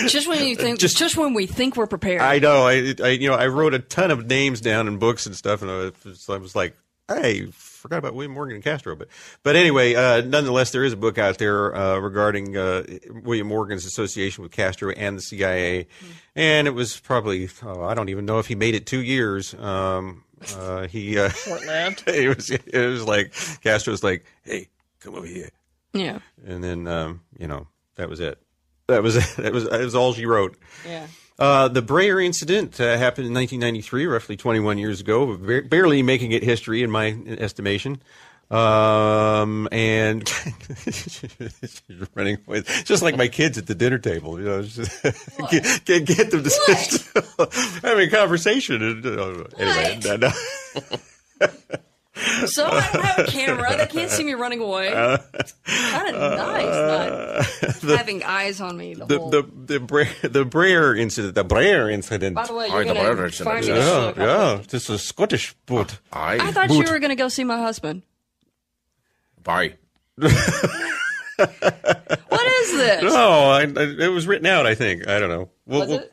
Just when you think, just when we think we're prepared. I know. I wrote a ton of names down in books and stuff, and I was like, hey, forgot about William Morgan and Castro. But anyway, nonetheless, there is a book out there regarding William Morgan's association with Castro and the CIA, and it was probably I don't even know if he made it 2 years. Short-lived. It was like Castro was like, hey, come over here. Yeah. And then that was it. That was all she wrote. Yeah. The Breyer incident happened in 1993, roughly 21 years ago, barely making it history in my estimation. And she's running away, just like my kids at the dinner table. Just get them to having a conversation. Anyway, no. So I don't have a camera. They can't see me running away. It's kind of nice not having eyes on me. The Breyer incident. The Breyer incident. By the way, you're going to find me yeah. This is a Scottish boot. I thought you were going to go see my husband. Bye. What is this? No, it was written out, I think. I don't know.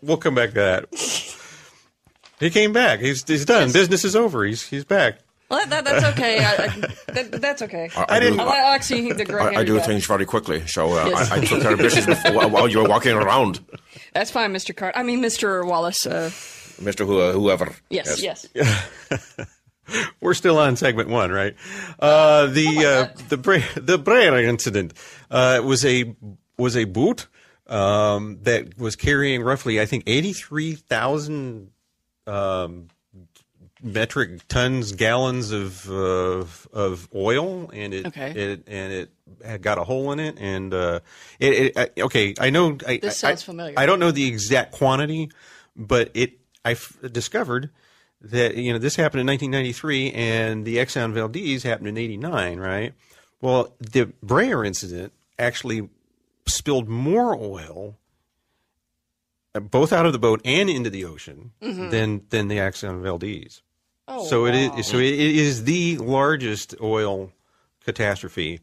We'll come back to that. He came back. He's done. Yes. Business is over. He's back. Well, that's okay. That's okay. I do things very quickly, so yes. I took care of business while you were walking around. That's fine, Mr. Mr. Wallace. Mr. Whoever. Yes. We're still on segment 1, right? The Breyer incident was a boot that was carrying roughly, I think, 83,000 metric gallons of oil, and it had got a hole in it, and I know. This sounds familiar. I don't know the exact quantity, but I discovered that this happened in 1993, and the Exxon Valdez happened in '89, right? Well, the Breyer incident actually spilled more oil, both out of the boat and into the ocean, than the Exxon Valdez. Oh, so wow. it is the largest oil catastrophe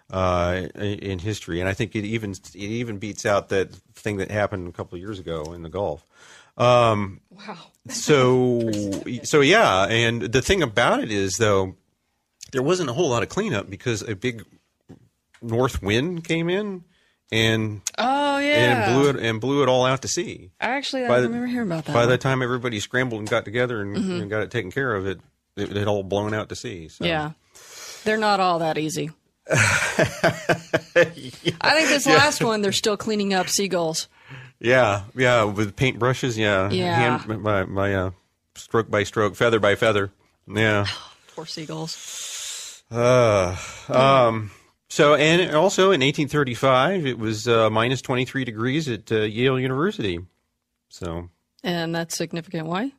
in history, and I think it even beats out that thing that happened a couple of years ago in the Gulf. Wow. So yeah, and the thing about it is, though, there wasn't a whole lot of cleanup because a big north wind came in and blew it all out to sea. Actually, I remember hearing about that. By the time everybody scrambled and got together and got it taken care of, it had all blown out to sea. So. Yeah, they're not all that easy. I think this last one, they're still cleaning up seagulls. Yeah, with paint brushes. Yeah. By stroke by stroke, feather by feather. Yeah. Poor seagulls. So, and also in 1835, it was minus 23 degrees at Yale University. So. And that's significant. Why?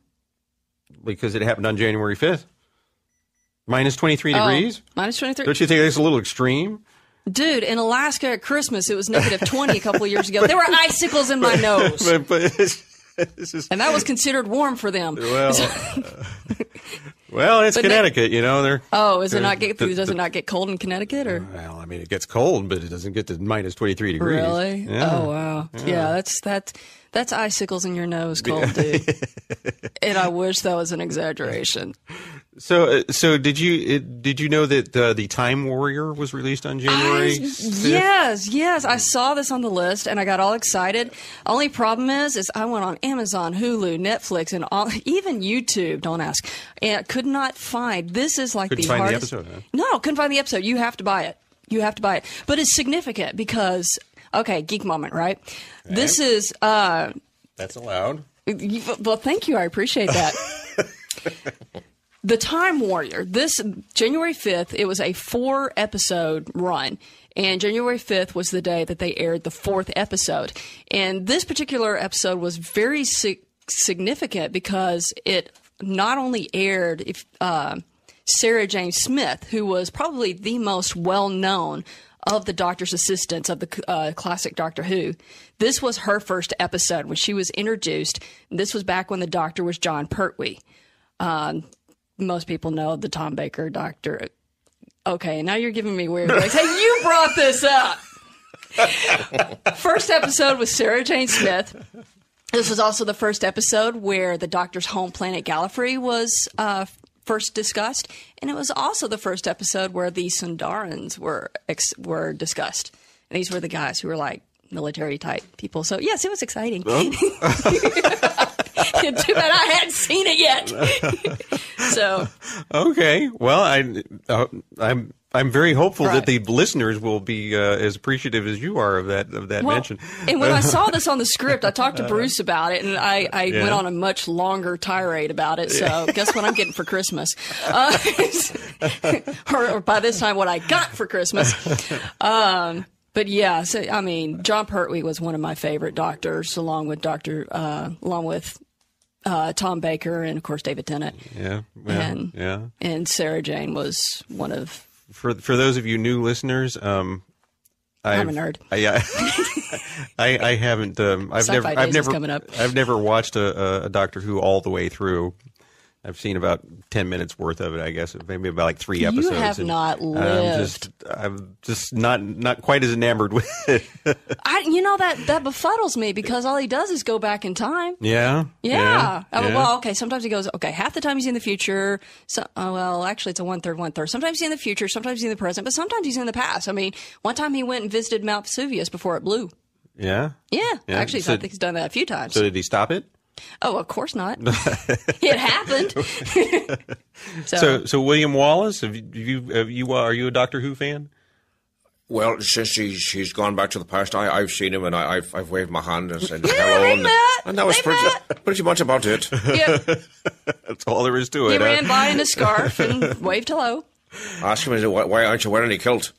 Because it happened on January 5th. Minus 23 degrees. Minus 23. Don't you think that's a little extreme? Dude, in Alaska at Christmas, it was negative 20 a couple of years ago. There were icicles in my nose. And that was considered warm for them. Well, it's Connecticut, They're, does it not get cold in Connecticut? Or? Well, I mean, it gets cold, but it doesn't get to minus 23 degrees. Really? Yeah. Oh, wow. Yeah, that's icicles in your nose cold, dude. And I wish that was an exaggeration. So did you know that the Time Warrior was released on January 5th? Yes. I saw this on the list and I got all excited. Only problem is I went on Amazon, Hulu, Netflix, and even YouTube. Don't ask. And could not find. This is like couldn't the find hardest. the episode. Huh? No, couldn't find the episode. You have to buy it. But it's significant because geek moment, right? Okay. This is that's allowed. Well, thank you. I appreciate that. The Time Warrior, this January 5th, it was a 4-episode run, and January 5th was the day that they aired the 4th episode. And this particular episode was very significant because it not only aired Sarah Jane Smith, who was probably the most well-known of the doctor's assistants of the classic Doctor Who. This was her first episode when she was introduced. This was back when the doctor was John Pertwee. Most people know the Tom Baker doctor. Okay, now you're giving me weird looks. Hey, you brought this up. First episode was Sarah Jane Smith. This was also the first episode where the Doctor's home planet Gallifrey was first discussed, and it was also the first episode where the Sundarans were discussed. And these were the guys who were like military type people. So yes, it was exciting. Oh. Too bad I hadn't seen it yet. So okay, well, I'm very hopeful that the listeners will be as appreciative as you are of that mention. And when I saw this on the script, I talked to Bruce about it, and I went on a much longer tirade about it. So guess what I'm getting for Christmas? Or by this time, what I got for Christmas. But yeah, so, I mean, John Pertwee was one of my favorite doctors, along with Tom Baker and of course David Tennant. And Sarah Jane was one of. For those of you new listeners, I'm a nerd. I haven't. I've never watched a Doctor Who all the way through. I've seen about 10 minutes worth of it, I guess, maybe about like 3 episodes. You have not lived. I'm just not quite as enamored with it. That befuddles me because all he does is go back in time. Yeah. Well, okay. Sometimes he goes. Okay, half the time he's in the future. Actually, it's a 1/3. Sometimes he's in the future. Sometimes he's in the present. But sometimes he's in the past. I mean, one time he went and visited Mount Vesuvius before it blew. Yeah. Actually, I think he's done that a few times. So did he stop it? Oh, of course not. It happened. So William Wallace, are you a Doctor Who fan? Well, since he's gone back to the past, I've seen him and I've waved my hand and said hello, and that was pretty much about it. Yeah. That's all there is to it. He ran by in a scarf and waved hello. Asked him, why aren't you wearing any kilt?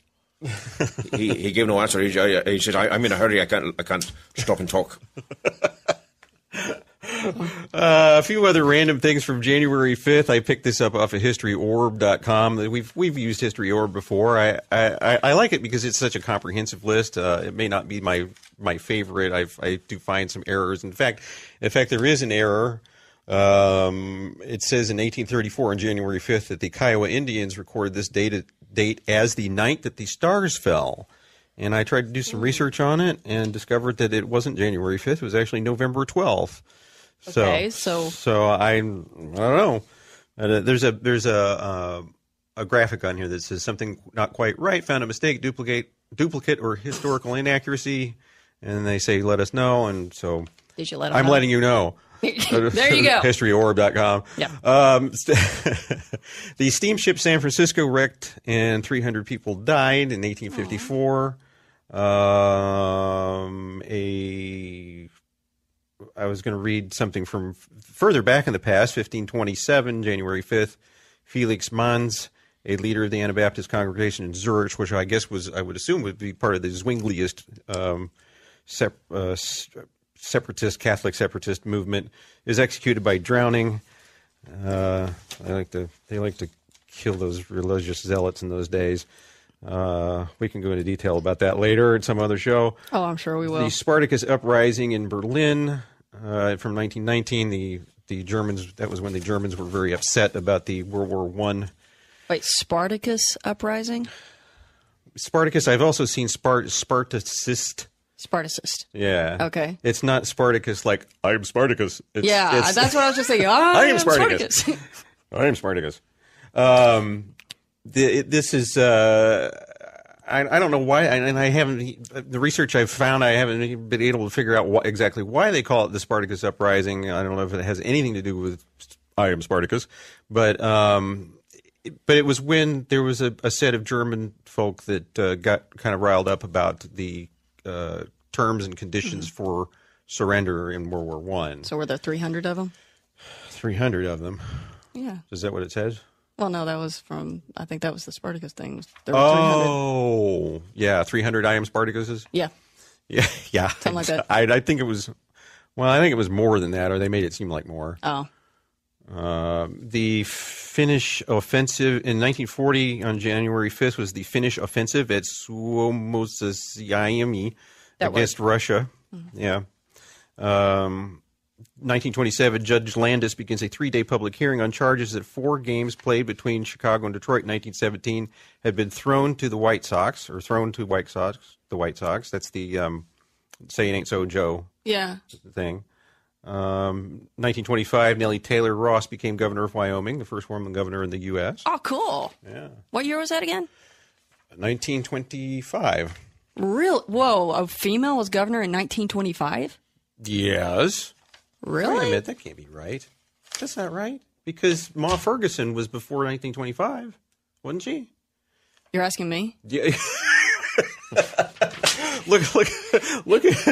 he gave no answer. He said, I'm in a hurry. I can't stop and talk. A few other random things from January 5th. I picked this up off of HistoryOrb.com. We've used HistoryOrb before. I like it because it's such a comprehensive list. It may not be my favorite. I do find some errors. In fact, there is an error. It says in 1834 on January 5th that the Kiowa Indians recorded this date as the night that the stars fell. And I tried to do some research on it and discovered that it wasn't January 5th. It was actually November 12th. Okay, so I don't know. There's a graphic on here that says something not quite right. Found a mistake, duplicate or historical inaccuracy, and they say let us know. And so did you let them I'm know? letting you know. There you go. HistoryOrb.com. Yeah. The steamship San Francisco wrecked and 300 people died in 1854. I was going to read something from further back in the past, 1527, January 5th. Felix Manz, a leader of the Anabaptist congregation in Zurich, which I guess I would assume would be part of the Zwingliist Catholic separatist movement, is executed by drowning. They like to kill those religious zealots in those days. We can go into detail about that later in some other show. Oh, I'm sure we will. The Spartacus uprising in Berlin from 1919. The Germans. That was when the Germans were very upset about the World War I. Wait, Spartacus uprising? Spartacus. I've also seen Spartacist. Spartacist. Yeah. Okay. It's not Spartacus like I'm Spartacus. That's what I was just thinking. I am Spartacus. I am Spartacus. This is I don't know why, and I haven't the research I've found. I haven't been able to figure out exactly why they call it the Spartacus uprising. I don't know if it has anything to do with I am Spartacus, but it was when there was a set of German folk that got kind of riled up about the terms and conditions for surrender in World War I. So were there 300 of them? 300 of them. Yeah. Is that what it says? Well, no, that was I think that was the Spartacus thing. There were 300. Yeah, 300 I am Spartacuses? Yeah. Yeah. Something like that. I think it was, I think it was more than that, or they made it seem like more. Oh. The Finnish offensive in 1940 on January 5th was the Finnish offensive at Suomussalmi against Russia. Mm-hmm. Yeah. 1927, Judge Landis begins a 3-day public hearing on charges that 4 games played between Chicago and Detroit in 1917 had been thrown to the White Sox. The White Sox. That's the say it ain't so, Joe thing. 1925, Nellie Taylor Ross became governor of Wyoming, the first woman governor in the U.S. Oh, cool. Yeah. What year was that again? 1925. Real? Whoa, a female was governor in 1925? Yes. Really? Wait a minute, that can't be right. That's not right. Because Ma Ferguson was before 1925, wasn't she? You're asking me? Yeah. Look at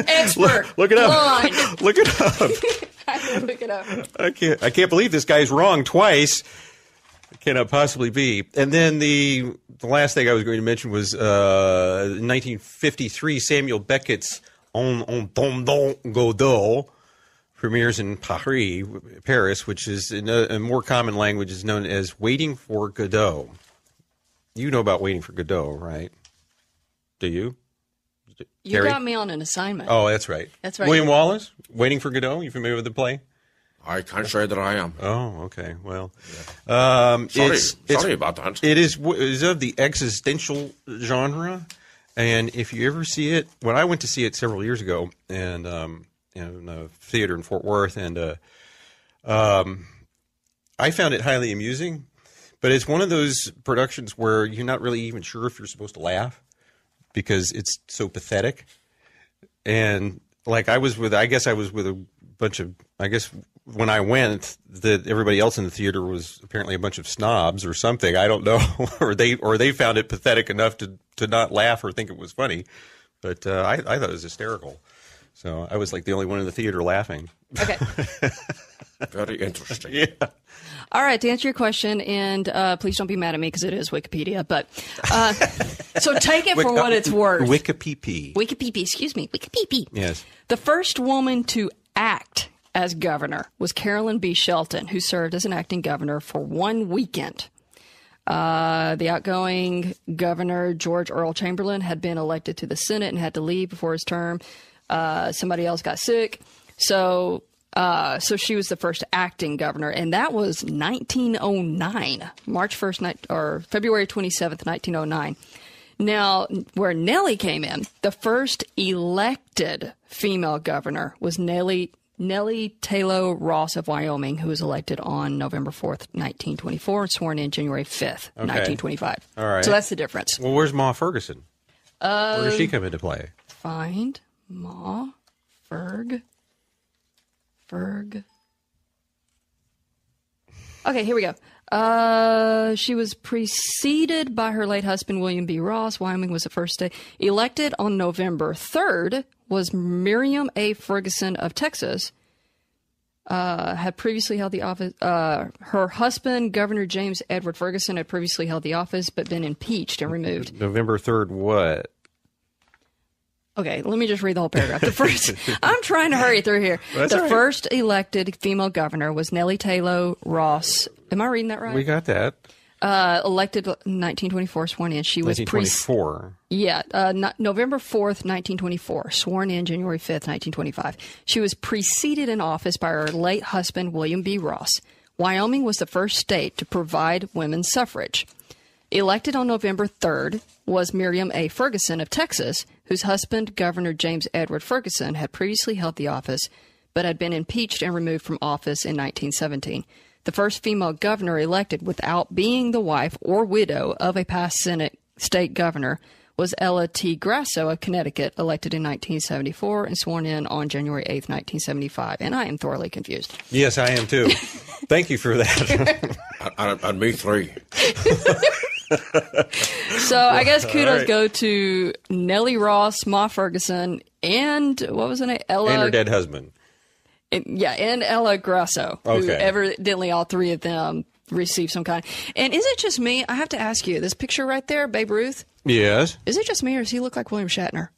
expert. Look it up. Blind. Look it up. I can look it up. I can't believe this guy's wrong twice. It cannot possibly be. And then the last thing I was going to mention was 1953, Samuel Beckett's On Tombe Godot premieres in Paris, which is in a more common language is known as Waiting for Godot. You know about Waiting for Godot, right? Do you? You Carrie? got me on an assignment. Oh, that's right. That's right. William Wallace, Waiting for Godot. You familiar with the play? I can't say that I am. Oh, okay. Well, sorry about that. It is of the existential genre, and if you ever see it, when I went to see it several years ago, and in a theater in Fort Worth, and I found it highly amusing. But it's one of those productions where you're not really even sure if you're supposed to laugh because it's so pathetic. And like I guess I was with a bunch of, when I went, that everybody else in the theater was apparently a bunch of snobs or something. I don't know, or they found it pathetic enough to not laugh or think it was funny. But I thought it was hysterical. So I was like the only one in the theater laughing. Okay. Very interesting. Yeah. All right, to answer your question, and please don't be mad at me because it is Wikipedia, but so take it for what it's worth. Wikipedia. Excuse me. Wikipedia. Yes. The first woman to act as governor was Carolyn B. Shelton, who served as an acting governor for 1 weekend. The outgoing governor, George Earl Chamberlain, had been elected to the Senate and had to leave before his term. Somebody else got sick. So she was the first acting governor, and that was 1909, March 1st, or February 27th, 1909. Now, where Nellie came in, the first elected female governor was Nellie Taylor Ross of Wyoming, who was elected on November 4th, 1924, and sworn in January 5th, 1925. All right. So that's the difference. Well, where's Ma Ferguson? Where does she come into play? Find Ma Ferg. Okay, here we go. She was preceded by her late husband, William B. Ross. Wyoming was the first state. Elected on November 3rd was Miriam A. Ferguson of Texas. Had previously held the office. Her husband, Governor James Edward Ferguson, had previously held the office but been impeached and removed. November 3rd what? Okay, let me just read the whole paragraph. The first, I'm trying to hurry through here. That's the right. first elected female governor was Nellie Taylor Ross. Am I reading that right? We got that. Elected 1924, sworn in. She was 1924. November 4th, 1924, sworn in January 5th, 1925. She was preceded in office by her late husband, William B. Ross. Wyoming was the first state to provide women's suffrage. Elected on November 3rd was Miriam A. Ferguson of Texas, whose husband, Governor James Edward Ferguson, had previously held the office, but had been impeached and removed from office in 1917. The first female governor elected without being the wife or widow of a past Senate state governor was Ella T. Grasso of Connecticut, elected in 1974 and sworn in on January 8th, 1975. And I am thoroughly confused. Yes, I am too. Thank you for that. and me three. So I guess kudos go to Nellie Ross, Ma Ferguson, and what was her name? Ella. And her dead husband. And Ella Grasso. Okay. Who evidently all three of them received some kind. And is it just me? I have to ask you, this picture right there, Babe Ruth? Yes. Is it just me or does he look like William Shatner?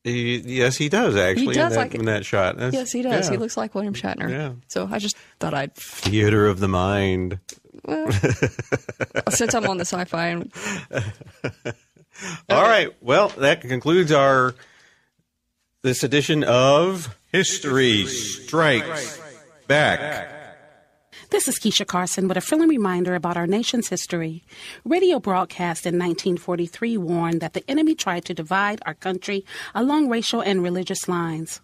Yes, he does, actually, He does in that shot. Yes, he does. Yeah. He looks like William Shatner. Yeah. So I just thought I'd... Theater of the mind. Well, since I'm on the sci-fi... And... All right. Well, that concludes this edition of History strikes back. This is Keisha Carson with a thrilling reminder about our nation's history. Radio broadcast in 1943 warned that the enemy tried to divide our country along racial and religious lines.